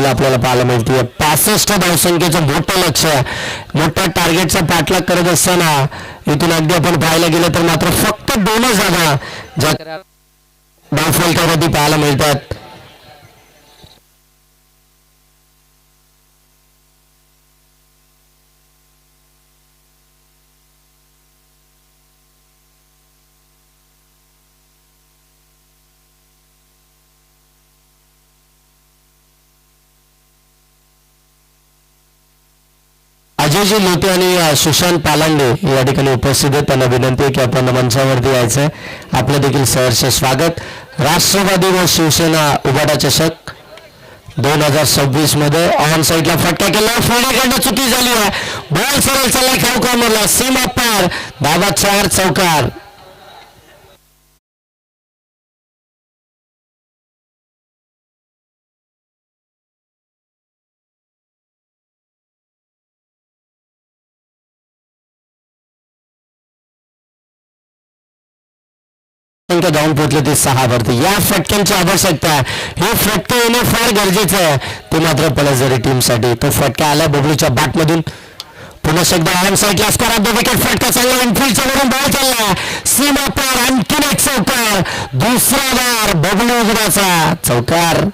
आपल्याला पाहायला मिळते. 65 धावसंख्येचं मोठं लक्ष, मोठ्या टार्गेटचा पाठलाग करत असताना इथून अगदी आपण पाहायला गेलं तर मात्र फक्त 2 जागा ज्या धावफलकामध्ये पाहायला मिळतात. अजयजी लोटे आणि सुशांत पालांडे या ठिकाणी उपस्थित आहेत. त्यांना विनंती आहे की आपण मंचावरती यायचं. आपलं देखील सहर्ष स्वागत. राष्ट्रवादी व शिवसेना उबाटा चषक 2026 मध्ये ऑन साईडला फटका केला, फील्डिंगकडनं चुकी झाली आहे. बॉल सरळ चालला खेळ कॉर्नरला, सीमा पार, धावा 4 चौकार. धावून पोहोचले ते 6 वरती. या फटक्यांची आवश्यकता, हे फटके येणे फार गरजेचं आहे ते मात्र पलसदरी टीमसाठी. तो फटका आला बबलूच्या बॅटमधून. पुन्हा एकदा ऑन साईडला स्कोर ऑफ द विकेट. फटका चांगला इनफिल्डच्या वरून बॉल चालला, सीमा पार, आणखीन एक चौकार. दुसरा बार बबलू उघडाचा चौकार.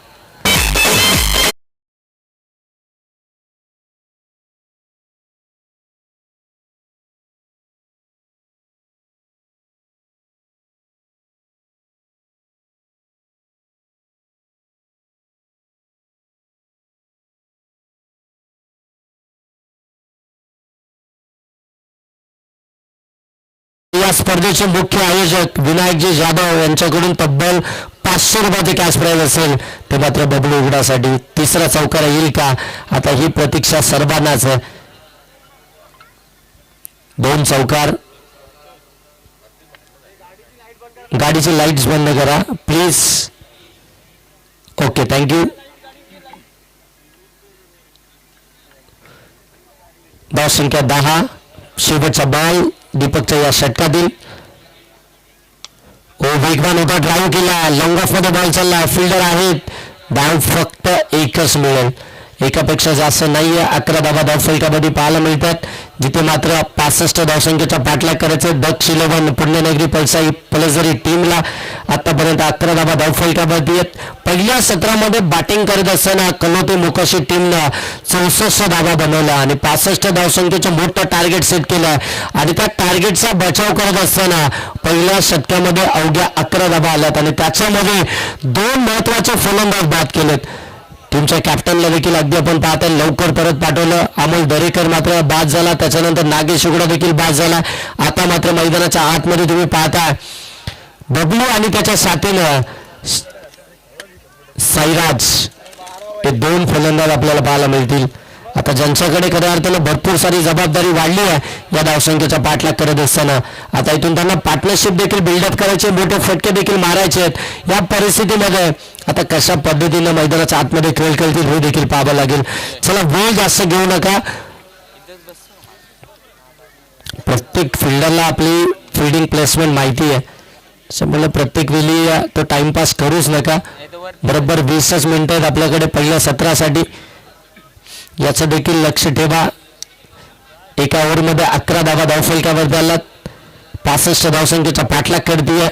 या स्पर्धेचे मुख्य आयोजक विनायकजी जाधव यांच्याकडून तब्बल 500 रुपयाचे कॅश प्राइज असेल ते मात्र बबलू उघडासाठी. तिसरा चौकार येईल का, आता ही प्रतीक्षा सर्वांनाच आहे. 2 चौकार. गाडीची लाईट्स बंद करा प्लीज. Okay, thank you. धाव संख्या 10. शेवटचा बॉल दीपकच्या या षटकातील. वेगवान होता, ड्राईव्ह केला, लॉंग ऑफ मध्ये बॉल चालला, फिल्डर आहेत. धाव फक्त एकच मिळेल, एकापेक्षा जास्त नाहीये. 11 धावा धावफलकामध्ये पाहायला मिळतात, जिथे मात्र 65 धावसंख्येचा पाठलाग करायचे. दक्ष 11 पुण्यनगरी पलसदरी टीमला आतापर्यंत 11 धावा धावफलकामध्ये आहेत. पहिल्या सत्रामध्ये बॅटिंग करत असताना कलोते मोकाशी टीमनं 64 धावा बनवल्या आणि 65 धावसंख्येचं मोठं टार्गेट सेट केलं आणि त्या टार्गेटचा बचाव करत असताना पहिल्या षटकामध्ये अवघ्या 11 धावा आल्यात आणि त्याच्यामध्ये 2 महत्वाचे फलंदाज बाद केलेत. टीमच्या कॅप्टनला देखील अगदी आपण पाहताय लवकर परत पाठवलं. अमोल दरेकर मात्र बाद झाला, त्याच्यानंतर नागेश उघडा देखील बाद झाला. आता मात्र मैदानाच्या आतमध्ये तुम्ही पाहताय बबलू आणि त्याच्या साथीनं साईराज, हे 2 फलंदाज आपल्याला पाहायला मिळतील. आता ज्यांच्याकडे खऱ्या अर्थानं भरपूर सारी जबाबदारी वाढली आहे या धावसंख्येचा पाठलाग करत असताना, आता इथून त्यांना पार्टनरशिप देखील बिल्डअप करायचे, मोठे फटके देखील मारायचे आहेत. या परिस्थितीमध्ये आता कशा पद्धतीनं मैदानाच्या आतमध्ये खेळ खेळतील हे देखील पाहावं लागेल. चला, वेळ जास्त घेऊ नका. प्रत्येक फिल्डरला आपली फिल्डिंग प्लेसमेंट माहिती आहे, त्यामुळे प्रत्येक वेळी तो टाइमपास करूच नका. बरोबर 20च मिनिटं आहेत आपल्याकडे पहिल्या सत्रासाठी, याचं देखील लक्ष ठेवा. एका ओव्हरमध्ये 11 धावा धावफलकावर द्याला, 65 धावसंख्येचा पाठलाग करते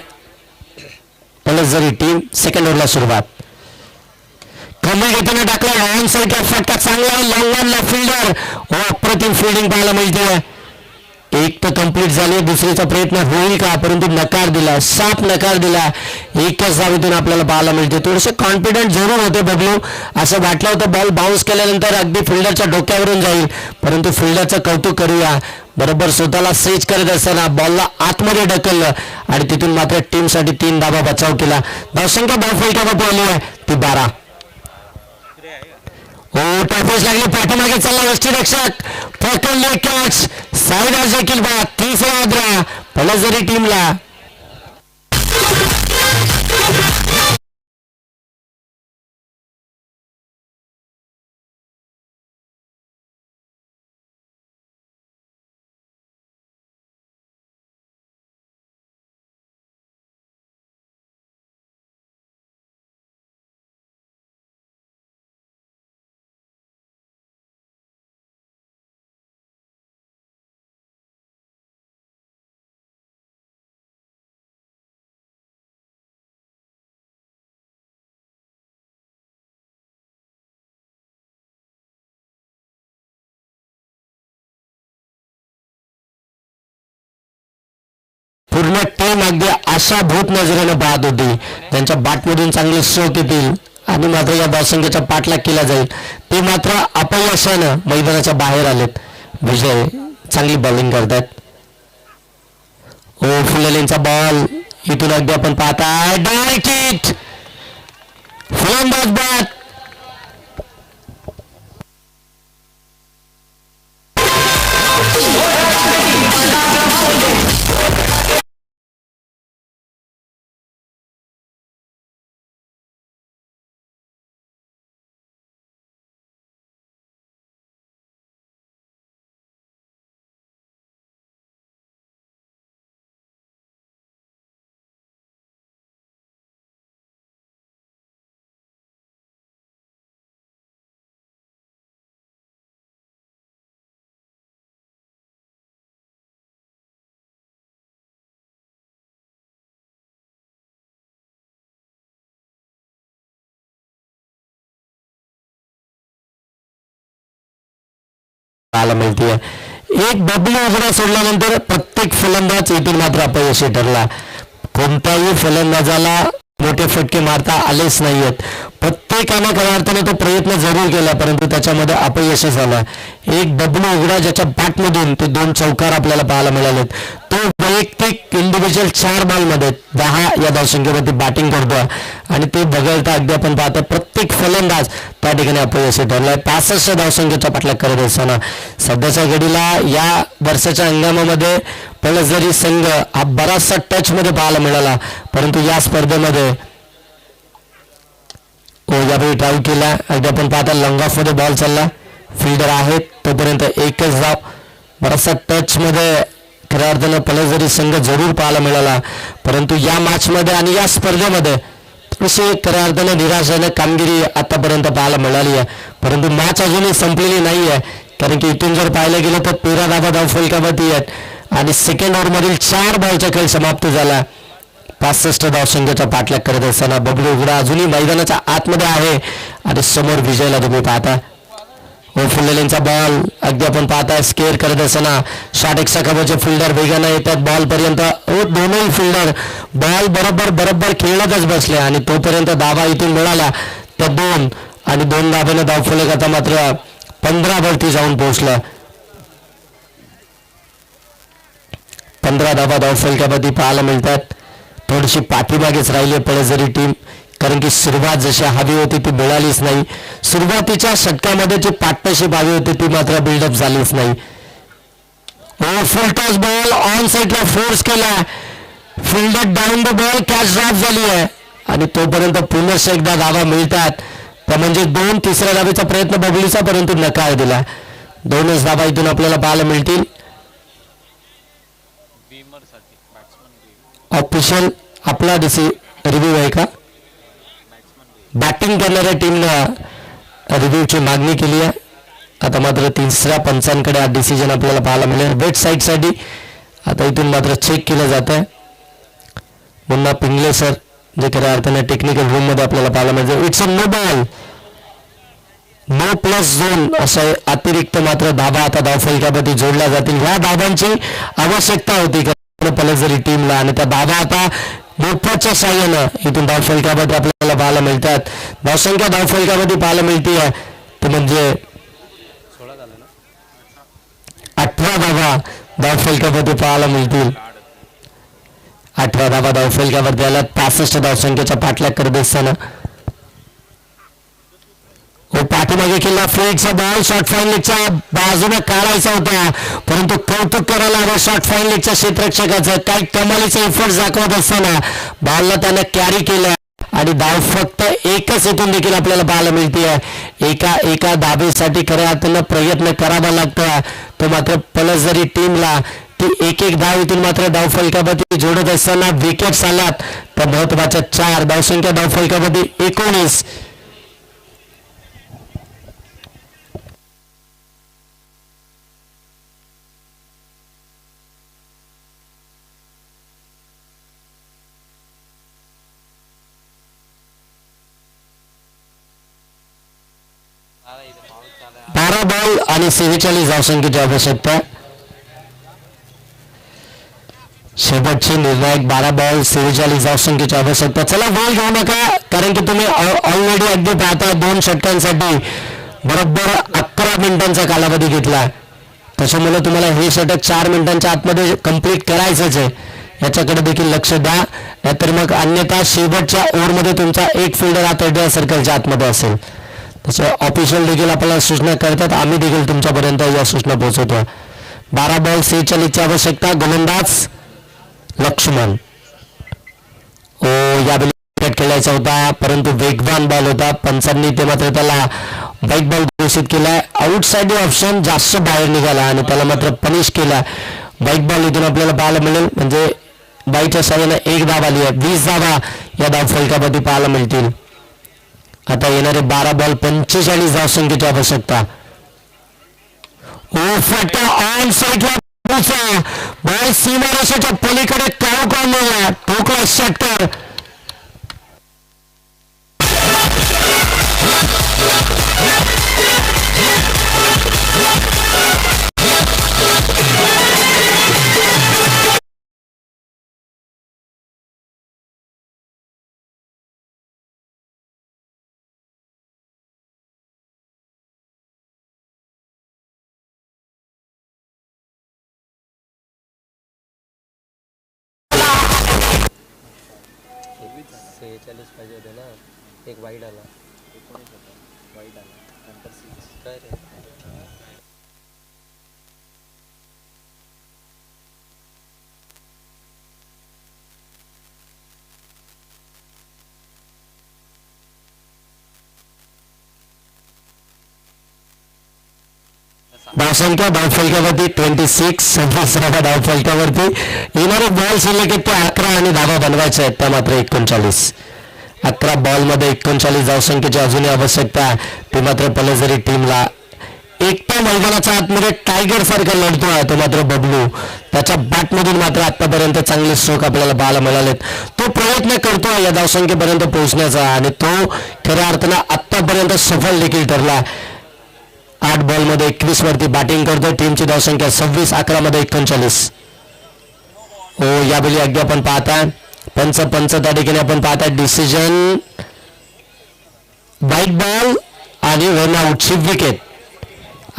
पलसदरी टीम. सेकंड ओव्हरला सुरुवात. कमी घेताना टाकला ऑन साईडचा फटका चांगला, लॉंग फिल्डर, अप्रतिम फिल्डिंग पाहायला मिळते. एक तर कंप्लीट झाली, दुसरीचा प्रयत्न होईल का, परंतु नकार दिला, साफ नकार दिला. एकच धावेतून आपल्याला पाहायला मिळते. थोडेसे कॉन्फिडंट जरूर होते बबलू, असं वाटलं होतं बॉल बाउन्स केल्यानंतर अगदी फिल्डरच्या डोक्यावरून जाईल, परंतु फिल्डरचं कौतुक करूया. बरोबर स्वतःला सेज करत असताना बॉलला आतमध्ये ढकललं आणि तिथून मात्र टीमसाठी 3 धावा बचाव केला. धावसंख्या धावफलकावर आली आहे ती 12. टॉपेस लागली, पाठीमागे चालला यष्टीरक्षक, पकडले कॅच. साईराज देखील बाद. 3रा आद्रा पलसदरी टीमला. पूर्ण टीम अगदी आशाभूत नजरेने पाहत होती. त्यांच्या बॅटमधून चांगले स्ट्रोक येतील आणि मात्र या धावसंख्येचा पाठलाग केला जाईल. ते मात्र अपयशानं मैदानाच्या बाहेर आलेत. विजय चांगली बॉलिंग करतात. ओ फुलेलेंचा बॉल इथून अगदी आपण पाहताय डायरेक्ट हिट. फलंदाज बाद. पाहायला मिळते. एक बबलू उघडा सोडल्यानंतर प्रत्येक फलंदाज इथून मात्र अपयशी ठरला. कोणत्याही फलंदाजाला मोठे फटके मारता आलेच नाहीयेत. प्रत्येकाने खऱ्या अर्थाने तो प्रयत्न जरूर केला परंतु त्याच्यामध्ये अपयश झाला. एक बबलू उघडा ज्याच्या बॅटमधून ते 2 चौकार आपल्याला पाहायला मिळालेत. तो वैयक्तिक इंडिव्हिज्युअल 4 बॉलमध्ये 10 या धावसंख्येवरती बॅटिंग करतो आणि ते बघता अगदी आपण पाहतो प्रत्येक फलंदाज त्या ठिकाणी अपयशी ठरलाय. 65 धावसंख्येचा पाठलाग करत असताना सध्याच्या घडीला या वर्षाच्या हंगामामध्ये पळसदरी संघ हा बराचसा टच मध्ये पाहायला मिळाला परंतु या स्पर्धेमध्ये यावेळी ड्राईव्ह केला. अगदी आपण पाहता लॉंग ऑफ मध्ये बॉल चालला. फिल्डर आहेत तोपर्यंत एकच धाव. बराचसा टच मध्ये खऱ्या अर्थानं पळसदरी संघ जरूर पाहायला मिळाला परंतु या मॅच मध्ये आणि या स्पर्धेमध्ये थोडीशी खऱ्या अर्थानं निराशाने कामगिरी आतापर्यंत पाहायला मिळाली आहे. परंतु मॅच अजूनही संपलेली नाही आहे कारण की इथून जर पाहायला गेलं तर 13 धावा धावफलकावरती आहेत आणि सेकंड ओव्हरमधील 4 बॉलचा खेळ समाप्त झाला. 65 धावसंख्येचा पाठलाग करत असताना बबलू उघडा अजूनही मैदानाच्या आतमध्ये आहे आणि समोर विजयला तुम्ही पाहता. ओ फुलेलेंचा बॉल अगदी आपण पाहताय स्केअर करत असताना शॉट एक्साखाचे फिल्डर वेगानं येतात बॉल पर्यंत. दोनही फिल्डर बॉल बरोबर खेळतच बसले आणि तोपर्यंत धावा इथून मिळाला त्या 2 आणि 2 धाब्याने धावफलक मात्र 15 वरती जाऊन पोहोचला. 15 धावा धावफलकावरती पाहायला मिळतात. थोडीशी पाठीमागेच राहिली पळसदरी टीम कारण की सुरुवात जशी हवी होती ती मिळालीच नाही. सुरुवातीच्या षटकामध्ये जी पार्टनरशिप हवी होती ती मात्र बिल्डअप झालीच नाही. फुल टॉस बॉल ऑन साईडला फोर्स केला. Fielder down the ball catch drop झाली आहे आणि तोपर्यंत पुनश्च एकदा धावा मिळतात त्या म्हणजे 2 तिसऱ्या धावेचा प्रयत्न बबलीचा परंतु नकार दिला. 2च धावा इथून आपल्याला पाहायला मिळतील. ऑफिशियल आपला रिव्ह्यू आहे का? बॅटिंग करणाऱ्या टीमनं रिव्ह्यूची मागणी केली आहे. आता मात्र तिसऱ्या पंचांकडे हा डिसिजन आपल्याला पाहायला मिळेल. वेट साईडसाठी आता इथून मात्र चेक केलं जात आहे. मुन्ना पिंगले सर जे खऱ्या अर्थाने टेक्निकल रूममध्ये आपल्याला पाहायला मिळतं. It's a no ball no plus zone असं अतिरिक्त मात्र धाबा आता धावफलकावरती जोडल्या जातील. ह्या धाबांची आवश्यकता होती पळसदरी टीमला आणि त्या धाबा आता मोफतच्या साह्यानं इथून धावफलकावरती आपल्याला पाहायला मिळतात. धावसंख्या धावफलकावरती पाहायला मिळते ते म्हणजे 18 धावा धावफलकावरती पाहायला मिळतील. 18 धावा धावफलकावरती आल्या. 65 धावसंख्येचा पाठलाग करत असताना पाठीमागे केला फ्लेटचा बॉल शॉर्ट फाईन लेगच्या बाजूने काढायचा होता परंतु कौतुक करायला हवं शॉर्ट फाईन लेगच्या क्षेत्ररक्षकाचं. काही कमालीचा एफर्ट दाखवत असताना बॉलला त्यानं कॅरी केलं आणि धाव फक्त एकच इथून देखील आपल्याला पाहायला मिळते. एका धाबेसाठी खऱ्या अर्थानं प्रयत्न करावा लागतो. तो मात्र पळसदरी टीमला ती एक धाव इथून मात्र धावफलकावरती जोडत असताना विकेट्स आल्यात तर महत्वाच्या 4 धावसंख्या धावफलकावरती 19. बॉल आणि 46 धावसंख्येची आवश्यकता. शेवटची निर्णायक 12 बॉल 46 धावसंख्येची आवश्यकता. चला वेळ घेऊ नका, कारण की तुम्ही ऑलरेडी अगदी पाहता 2 षटकांसाठी बरोबर 11 मिनिटांचा कालावधी घेतला. त्याच्यामुळे तुम्हाला हे षटक 4 मिनिटांच्या आतमध्ये कंप्लीट करायचंच आहे. याच्याकडे देखील लक्ष द्या, नाहीतर मग अन्यथा शेवटच्या ओव्हरमध्ये तुमचा एक फिल्डर आता इंडिया सर्कलच्या आतमध्ये असेल. तसे ऑफिशियल देखील आपल्याला सूचना करतात, आम्ही देखील तुमच्यापर्यंत या सूचना पोहोचवतो. 12 बॉल 46ची आवश्यकता. गोलंदाज लक्ष्मण. यावेळी विकेट खेळायचा होता, परंतु वेगवान बॉल होता. पंचांनी ते मात्र त्याला वाईट बॉल घोषित केलाय. आउटसाइड ऑप्शन जास्त बाहेर निघाला आणि त्याला मात्र पनिश केला. वाईट बॉल इथून आपल्याला पाहायला मिळेल, म्हणजे बाईच्या साह्याने 1 धाव आली आहे. 20 धावा या धावफलकामध्ये पाहायला मिळतील. आता येणारे 12 बॉल 45 धावसंख्येची आवश्यकता. फटा ऑन साईडला बॉल सीमारेषेच्या पलीकडे काढला, ठोकला षटकार. पाहिजे होते ना, एक वाईड आला, 19 होता वाईड आला, नंतर 6 काय रे. धावसंख्या धावफलकावरती 26, 26 धावफलकावरती. येणारे बॉल शिल्लक ते 11 आणि धावा बनवायच्या आहेत, त्या मात्र 39. 11 बॉलमध्ये 39 धावसंख्येची अजूनही आवश्यकता. ते मात्र पलझरी टीमला एकटा मैदानाच्या आतमध्ये टायगर सारखा लढतोय तो मात्र बबलू. त्याच्या बॅटमधून मात्र आतापर्यंत चांगले स्ट्रोक आपल्याला पाहायला मिळालेत. तो प्रयत्न करतोय या धावसंख्येपर्यंत पोहोचण्याचा आणि तो खऱ्या अर्थानं आतापर्यंत सफल देखील ठरला. 8 बॉलमध्ये 21 वरती बॅटिंग करतो. टीमची धावसंख्या 26, 11 मध्ये 39. यावेळी अगदी आपण पाहता पंच त्या ठिकाणी आपण पाहता डिसिजन वाईट बॉल आणि रन आउटची विकेट.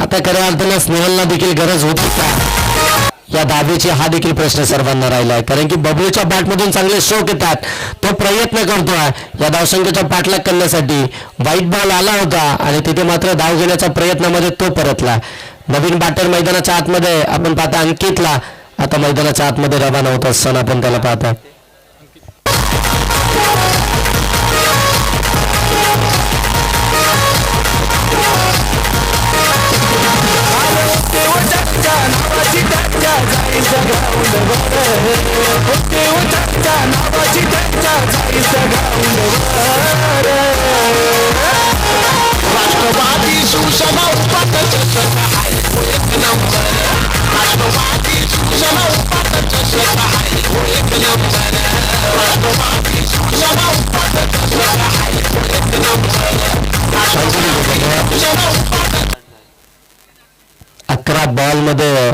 आता खऱ्या अर्थानं स्नेहलला देखील गरज होती का या धावेची, हा देखील प्रश्न सर्वांना राहिला आहे. कारण की बबलूच्या बॅटमधून चांगले स्ट्रोक येतात, तो प्रयत्न करतोय या धावसंख्येचा पाठलाग करण्यासाठी. वाईट बॉल आला होता आणि तिथे मात्र धाव घेण्याच्या प्रयत्नामध्ये तो परतला. नवीन बॅटर मैदानाच्या आतमध्ये आपण पाहता अंकितला आता मैदानाच्या आतमध्ये रवाना होत असताना आपण त्याला पाहता. राष्ट्रवादी शिवसेना उपाध्यक्ष एक नंबर. राष्ट्रवादी शिवसेना उपाध्यक्ष एक नंबर. राष्ट्रवादी शिवसेना उपाध्यक्ष एक नंबर. 11 बॉलमध्ये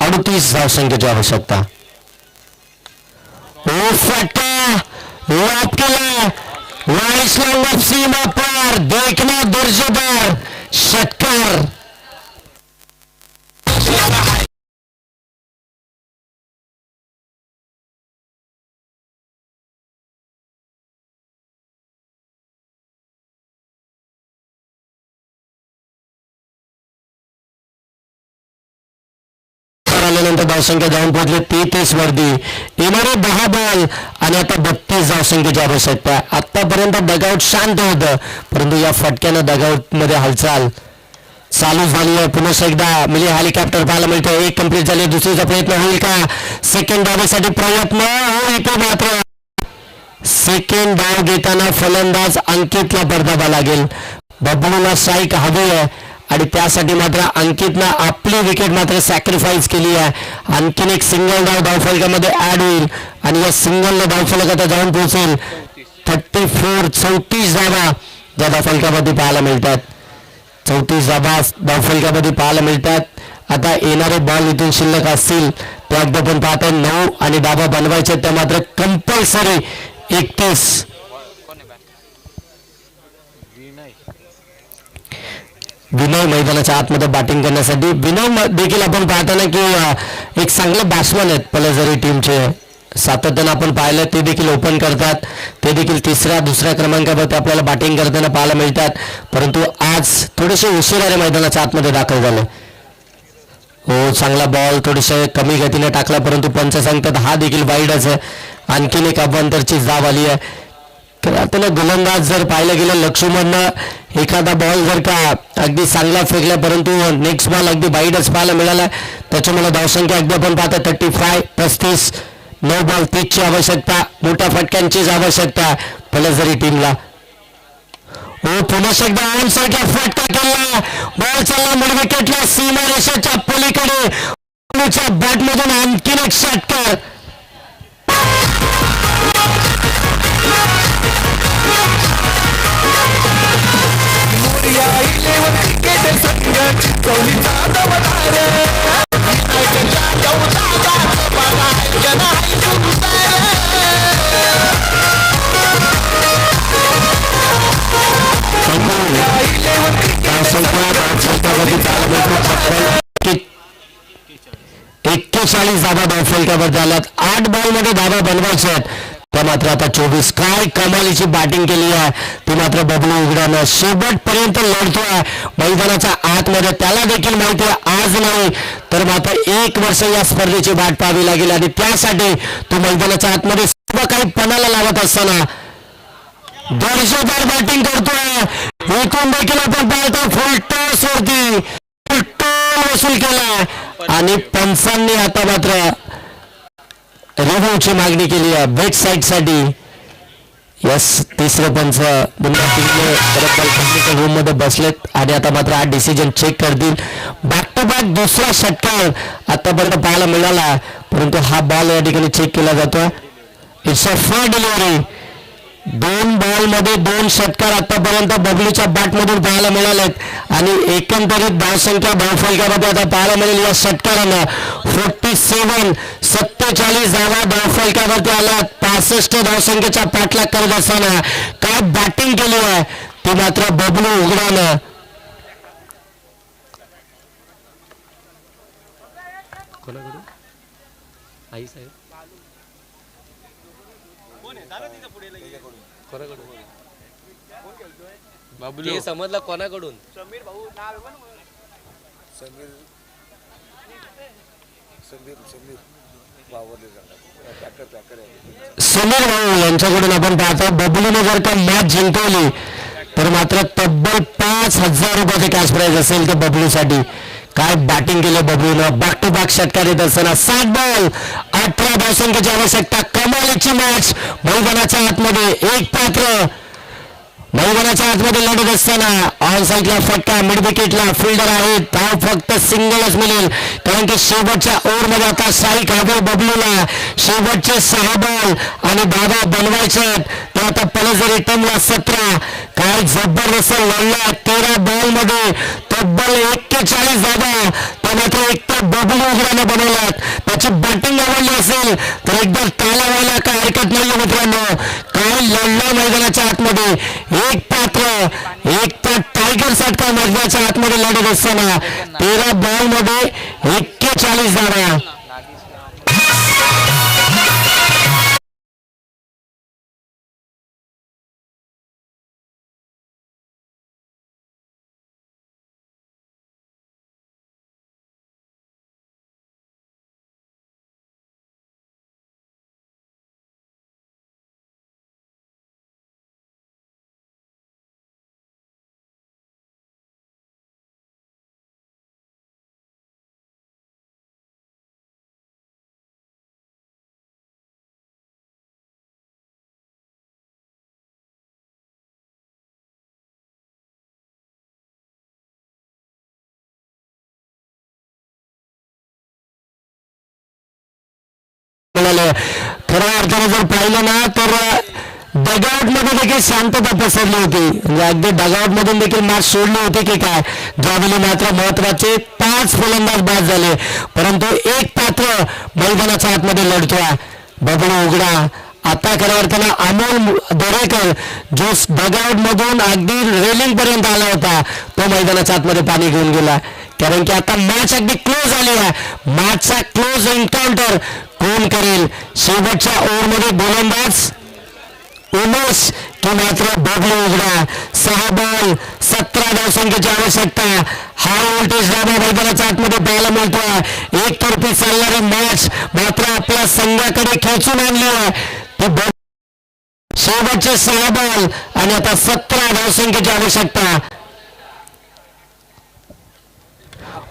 38 धावसंख्येची आवश्यकता. सीमा पर देखना दर्जेदार षटकार. आल्यानंतर धावसंख्या जाऊन पोहोचले 33 वरती. येणारे 10 बॉल आणि आता 32 धावसंख्येची आवश्यकता. आतापर्यंत डगआउट शांत होतं, परंतु या फटक्यानं डगआउट मध्ये हालचाल चालू झाली आहे. पुन्हा एकदा मिली हेलिकॉप्टर पाहायला मिळतो. एक कंप्लीट झाली, दुसरीचा प्रयत्न होईल का? सेकंड डावेसाठी प्रयत्न होईल मात्र सेकंड डाव घेताना फलंदाज अंकितला परतावा लागेल. बबलूला स्ट्राईक हवी आहे आणि त्यासाठी मात्र अंकितनं आपली विकेट मात्र सॅक्रिफाईस केली आहे. आणखीन एक सिंगल डाव धावफलकामध्ये ऍड होईल आणि या सिंगलला धावफलक आता जाऊन पोहोचेल 34 धावा या धावफलकामध्ये पाहायला मिळतात. 34 धावा धावफलकामध्ये पाहायला मिळतात. आता येणारे बॉल इथून शिल्लक असतील ते अगदी पण पाहताय 9 आणि धाबा बनवायचे त्या मात्र कंपल्सरी 31. विनय मैदानाच्या आतमध्ये बॅटिंग करण्यासाठी. विनय देखील आपण पाहताना की एक चांगले बॅट्समन आहेत पलजरी टीमचे, सातत्यानं आपण पाहिलं ते देखील ओपन करतात, ते देखील दुसऱ्या क्रमांकावरती आपल्याला बॅटिंग करताना पाहायला मिळतात. परंतु आज थोडेसे उशिराने मैदानाच्या आतमध्ये दाखल झाले. हो, चांगला बॉल थोडेसे कमी गतीने टाकला, परंतु पंच सांगतात हा देखील वाईडच आहे. आणखीन एक अभ्यंतरची जाब आली आहे. तर आता गोलंदाज जर पाहिलं गेलं लक्ष्मणनं एखादा बॉल जर का अगदी चांगला फेकला, परंतु नेक्स्ट बॉल अगदी वाईडच पाहायला मिळाला. त्याच्यामुळे धावसंख्या अगदी आपण पाहता 35. 9 बॉल 30ची आवश्यकता, मोठ्या फटक्यांचीच आवश्यकता पलजरी टीमला. हो, पुन्हा एकदा ऑन साईडला फटका केला, बॉल चालला मिड विकेटला, सीमा रेषेच्या पलीकडे बॅटमधून आणखीन एक षटकार. धाबा धावफलकावर झाल्यात. 8 बॉलमध्ये धाबा बनवायचे आहेत, त्या मात्र आता 24. काय कमालीची बॅटिंग केली आहे ती मात्र बबलू उघड्यानं शेवटपर्यंत लढतोय मैदानाच्या आतमध्ये. त्याला देखील माहिती आहे आज नाही तर मात्र 1 वर्ष या स्पर्धेची वाट पाहावी लागेल आणि त्यासाठी तो मैदानाच्या आतमध्ये सर्व काही पणाला लावत असताना दर्जेदार बॅटिंग करतोय. इथून देखील आपण पाहतो फुलटॉस वरती वसूल केला आणि पंचांनी आता मात्र रिव्ह्यूची मागणी केली आहे बेट साईड साठी. यस, तिसरं पंच टेक्निकल रूम मध्ये बसलेत आणि आता मात्र हा डिसिजन चेक करतील. बॅक टू बॅक दुसरा षटकार आतापर्यंत पाहायला मिळाला, परंतु हा बॉल या ठिकाणी चेक केला जातो. इट्स अ फार डिलिव्हरी. 2 बॉलमध्ये 2 षटकार आतापर्यंत बबलूच्या बॅटमधून पाहायला मिळालेत आणि एकंदरीत धावसंख्या धावफलकामध्ये आता पाहायला मिळेल या षटकारानं 47 धावा धावफलकावरती आल्या. 65 धावसंख्येचा पाठलाग करत असताना काय बॅटिंग केली आहे ती मात्र बबलू उघड्यानं. आई साहेब हे समजलं कोणाकडून? समीर भाऊ यांच्याकडून आपण पाहतो. बबलूने जर का मॅच जिंकवली तर मात्र तब्बल 5,000 रुपयाचे कॅश प्राइज असेल तर बबलूसाठी. काय बॅटिंग केलं बबलूनं. बॅक टू बॅक षटकार येत असताना 7 बॉल 18 धावसंख्येची आवश्यकता. कमालीची मॅच मैदानाच्या आतमध्ये. एक पात्र मैदानाच्या आतमध्ये लढत असताना ऑन साईडला फटका, मिड विकेटला फिल्डर आहे. धाव फक्त सिंगलच मिळेल कारण की शेवटच्या ओव्हरमध्ये आता साईक हवे बबलूला. शेवटचे 6 बॉल आणि धावा बनवायचे तर आता पलजरी टीमला 17. काय जबरदस्त लढला. 13 बॉल मध्ये तब्बल 41 धावा तर मात्र एकटा बबलू उघड्यानं बनवल्यात. त्याची बॅटिंग आवडली असेल तर एकदा टाळा व्हायला काय हरकत नाही मित्रांनो. काय लढला मैदानाच्या आतमध्ये. एक पात्र एक तर टायगर षटकार मैदानाच्या आतमध्ये लढत असताना 13 बॉल मध्ये 41 धावा. खऱ्या अर्थाने जर पाहिलं ना तर डगआउट मध्ये देखील शांतता पसरली होती, म्हणजे अगदी डगआउट मधून देखील मॅच सोडली होती की काय. ज्यावेळी मात्र महत्वाचे 5 फलंदाज बाद झाले, परंतु एक पात्र मैदानाच्या आतमध्ये लढतोय बबलू उघडा. आता खऱ्या अर्थानं अमोल दरेकर जो डगआउट मधून अगदी रेलिंग पर्यंत आला होता, तो मैदानाच्या आतमध्ये पाणी घेऊन गेला. कारण की आता मॅच अगदी क्लोज आली आहे. मॅचचा क्लोज एन्काउंटर कोण करेल. शेवटच्या ओव्हरमध्ये गोलंदाज उमेश की मात्र बबलू उघडा. 6 बॉल 17 धावसंख्येची आवश्यकता. हाय व्होल्टेज डाबा मैदानाच्या आतमध्ये पाहायला मिळतोय. एक तर्फी चालणारी मॅच मात्र आपल्या संघाकडे खेचून आणली आहे. शेवटचे 6 बॉल आणि आता 17 धावसंख्येची आवश्यकता.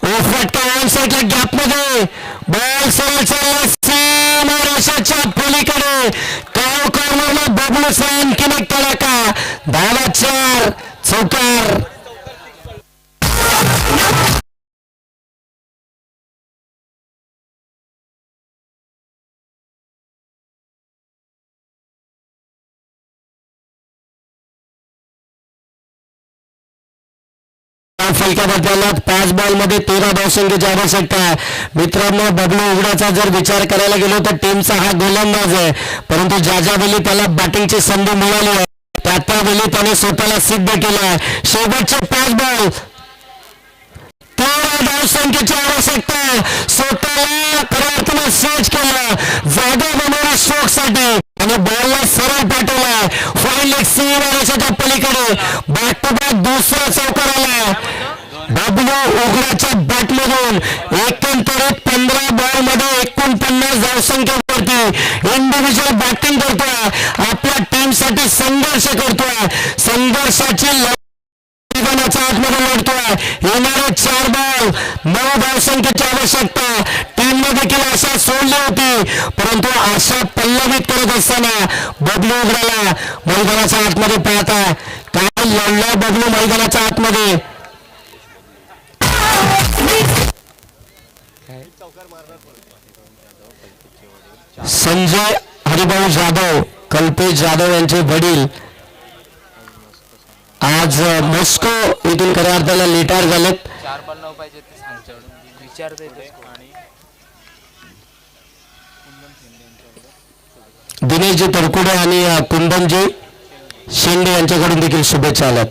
फटका ऑनसाईडच्या गॅपमध्ये बॉल सरळ चालला सीमारेषेच्या पलीकडे. काव कॉर्नरला बबलू साईन कनेक्ट केला का. धावा 4 चौकार. फलक्या बदलात 5 बॉल मध्ये 13 धावसंख्येची आवश्यकता आहे. मित्रांनो, बबलू उघड्याचा जर विचार करायला गेलो तर टीमचा हा गोलंदाज आहे, परंतु ज्यावेळी त्याला बॅटिंगची संधी मिळाली आहे त्यावेळी त्याने स्वतःला सिद्ध केलं आहे. शेवटचे 5 बॉल 13 धावसंख्येची आवश्यकता. स्वतःला खऱ्या अर्थानं सर्च केलं, जागा बनवली स्ट्रोकसाठी आणि बॉलला सरळ पाठवला. फाईन लेग सीमारेषेच्या पलीकडे बॅक टू बॅक दुसरा चौकार आला. बबलू उघड्याच्या बॅटमधून एकंदरीत 15 बॉल मध्ये 49 धावसंख्येवरती इंडिव्हिज्युअल बॅटिंग करतोय. आपल्या टीमसाठी संघर्ष करतोय. संघर्षाची मैदानाच्या आतमध्ये लढतोय. येणारे 4 बॉल 9 धावसंख्येची आवश्यकता. टीमने देखील आशा सोडली होती, परंतु आशा पल्लवित करत असताना बबलू उघडाला मैदानाच्या आतमध्ये पाहता. काय लढलाय बबलू मैदानाच्या आतमध्ये. संजय हरिभाऊ जाधव, कल्पेश जाधव यांचे वडील आज मॉस्को येथून खऱ्या अर्थाला रिटायर झालेत. 4 बॉल 9 पाहिजे ते सांगतो विचारते. दिनेशजी तरकुडे आणि कुंदनजी शेंडे यांच्याकडून देखील शुभेच्छा आल्यात.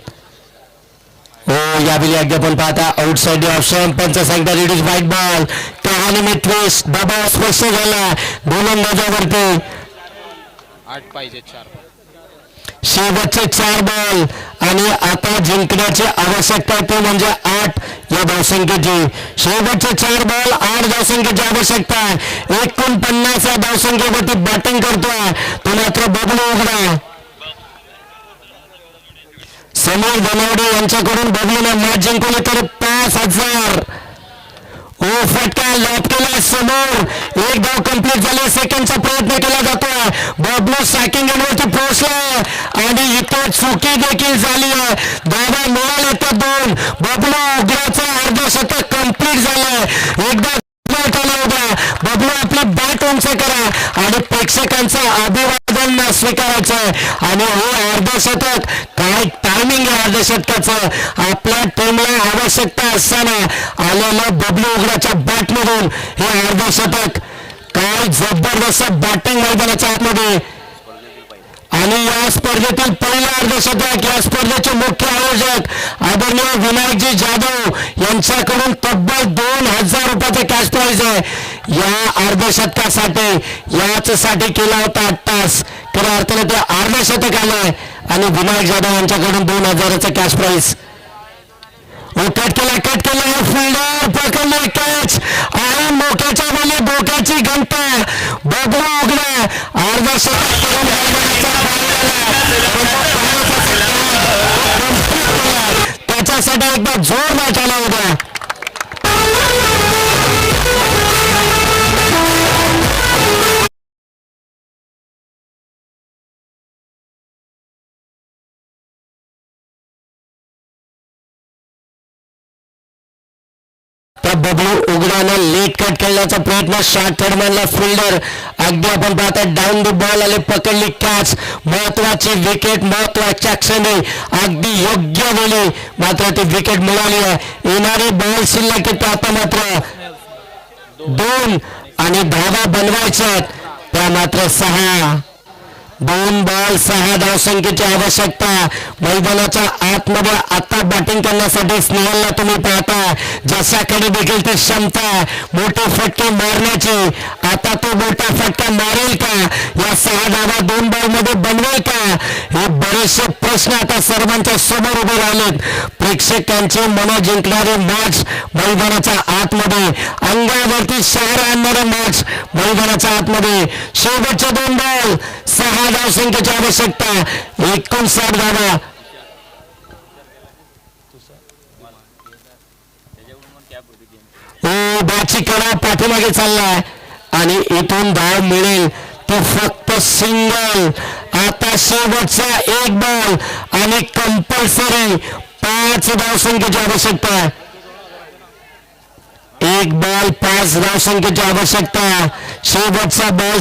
हो, यावेळी अगदी आपण पाहता आउटसाइड ऑप्शन. पंच सांगता रिड्यूस व्हाईट बॉल. कहाणी में ट्विस्ट. दबाव स्पष्ट झाला गोलंदाजावरती. 8 पाहिजे 4 बॉल. शेवटचे 4 बॉल आणि आता जिंकण्याची आवश्यकता ती म्हणजे 8 या धावसंख्येची. शेवटचे 4 बॉल 8 धावसंख्येची आवश्यकता. 49 या धावसंख्येवरती बॅटिंग करतोय तो मात्र बबलू उघडा. समीर धनावडे यांच्याकडून बबलूने मॅच जिंकवली तर 5000. फटका लॉप केला समोर. एक धाव कंप्लीट झाली. सेकंडचा प्रयत्न केला जातोय. बबलू सॅकिंग एंडवरती पोहोचला आणि इथे चुकी देखील झाली आहे. धावा मिळाल्या तर 2. बबलू उघड्याचा अर्धशतक कंप्लीट झालंय. एकदा बबलू आपली बॅट उंच करा आणि प्रेक्षकांचं अभिवादन स्वीकारायचं. आणि हे अर्धशतक काय टायमिंग आहे अर्धशतकाचं. आपल्या टीमला आवश्यकता असताना आलेलं बबलू उघड्याच्या बॅटमधून हे अर्धशतक. काय जबरदस्त बॅटिंग मैदानाच्या आतमध्ये. आणि या स्पर्धेतील पहिलं अर्धशतक या स्पर्धेचे मुख्य आयोजक आदरणीय विनायकजी जाधव यांच्याकडून तब्बल 2000 रुपयाचे कॅश प्राइज आहे. या अर्धशतकासाठी याचसाठी केला होता 8 तास. खऱ्या अर्थाने ते अर्धशतक आलंय आणि विनायक जाधव यांच्याकडून 2000चं कॅश प्राइज. कट केला फिल्डर पकडले कॅच आणि मोक्याच्या वेळी डोक्याची घंटा. बबलू उघडा अर्धशतक त्याच्यासाठी एकदा जोर मॅच आला होता. त्या बबलू उघड्यानं लेट कट खेळण्याचा प्रयत्न. शॉर्ट थर्डमॅनला फिल्डर अगदी आपण पाहता डाऊन द बॉल आले, पकडली कॅच, महत्वाची विकेट, महत्वाच्या क्षणी अगदी योग्य वेळी मात्र ती विकेट मिळाली आहे. येणारे बॉल शिल्लक आहेत आता मात्र 2 आणि धावा बनवायच्या आहेत त्या मात्र 6. 2 बॉल 6 धावसंख्येची आवश्यकता. मैदानाच्या आतमध्ये आता बॅटिंग करण्यासाठी स्नेहलला तुम्ही पाहता जशाकडे देखील ती क्षमता मोठे फटके मारण्याची. आता तो मोठा फटका मारेल का, या 6 धावा 2 बॉल मध्ये बनवेल का, हे बरेचसे प्रश्न आता सर्वांच्या समोर उभे राहिलेत. प्रेक्षकांचे मन जिंकणारे मॅच मैदानाच्या आतमध्ये, अंगावरती शहर आणणारे मॅच मैदानाच्या आतमध्ये. शेवटचे 2 बॉल 6 धावसंख्येची आवश्यकता, 59 धावा. बॅटची कडा पाठीमागे चाललाय आणि इथून धाव मिळेल तो फक्त सिंगल. आता शेवटचा 1 बॉल आणि कंपल्सरी 5 धावसंख्येची आवश्यकता. 1 बॉल 5 धावसंख्येची आवश्यकता. शेवटचा बॉल